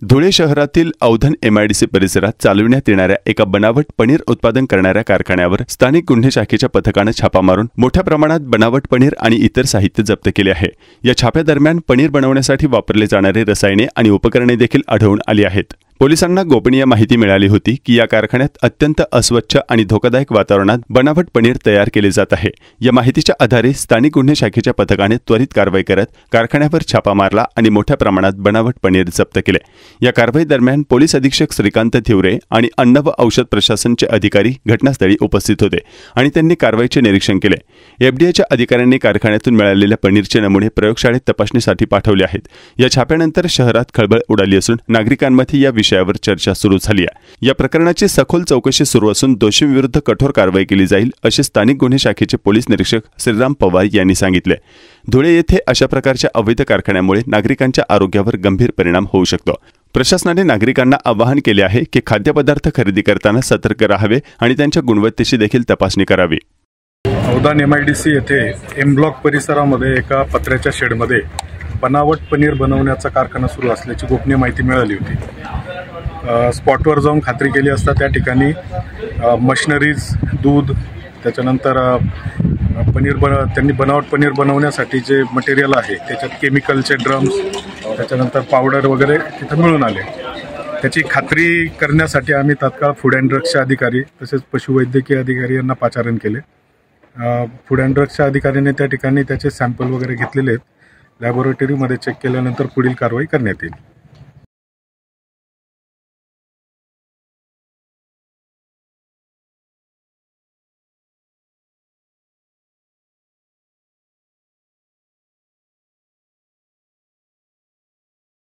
धुळे शहरातील औधन एमआयडीसी परिसरात चालविण्यात येणाऱ्या एका बनावट पनीर उत्पादन करणाऱ्या कारखान्यावर स्थानिक गुन्हे शाखेच्या पथकानं छापा मारून मोठ्या प्रमाणात बनावट पनीर आणि इतर साहित्य जप्त केले आहे। या छाप्यादरम्यान पनीर बनवण्यासाठी वापरले जाणारे रसायने आणि उपकरणे देखील आढळून आली आहेत। पोलिसांना गोपनीय माहिती मिळाली होती की या कारखान्यात अत्यंत अस्वच्छ आणि धोकादायक वातावरणात बनावट पनीर तयार केले जात आहे। या माहितीच्या आधारे स्थानिक गुन्हे शाखेच्या पथकाने त्वरित कारवाई करत कारखान्यावर छापा मारला आणि मोठ्या प्रमाणात बनावट पनीर जप्त केले। या कारवाई दरम्यान पोलीस अधीक्षक श्रीकांत थिवरे आणि अन्न व औषध प्रशासनचे अधिकारी घटनास्थळी उपस्थित होते आणि त्यांनी कारवाईचे निरीक्षण केले। एफडीएच्या अधिकाऱ्यांनी कारखान्यातून मिळालेल्या पनीरचे नमुने प्रयोगशाळेत तपासणीसाठी पाठवले आहेत। या छाप्यानंतर शहरात खळबळ उडाली असून नागरिकांमध्ये या विषयावर चर्चा सुरू झाली आहे। या प्रकरणाची सखोल चौकशी सुरू असून दोषींविरुद्ध कठोर कारवाई केली जाईल असे स्थानिक गुन्हे शाखेचे पोलीस निरीक्षक श्रीराम पवार यांनी सांगितले। धुळे येथे अशा प्रकारच्या अवैध कारखान्यामुळे नागरिकांच्या आरोग्यावर गंभीर परिणाम होऊ शकतो। प्रशासनाने नागरिकांना आवाहन केले आहे की खाद्यपदार्थ खरेदी करताना सतर्क राहावे आणि त्यांच्या गुणवत्तेची देखील तपासणी करावी। औधन एमआयडीसी येथे एम ब्लॉक परिसरामध्ये एका पत्र्याच्या शेडमध्ये बनावट पनीर बनवण्याचा कारखाना सुरू असल्याची गोपनीय माहिती मिळाली होती। स्पॉटवर जाऊन खात्री केली असता त्या ठिकाणी मशिनरीज, दूध, त्याच्यानंतर त्यांनी बनावट पनीर बनवण्यासाठी जे मटेरियल आहे त्याच्यात केमिकलचे ड्रम्स, त्याच्यानंतर पावडर वगैरे तिथं मिळून आले। त्याची खात्री करण्यासाठी आम्ही तात्काळ फूड अँड ड्रग्सचे अधिकारी तसेच पशुवैद्यकीय अधिकारी यांना पाचारण केले। फूड अँड ड्रग्सच्या अधिकाऱ्यांनी त्या ठिकाणी त्याचे सॅम्पल वगैरे घेतलेले आहेत। लॅबोरेटरीमध्ये चेक केल्यानंतर पुढील कारवाई करण्यात येईल।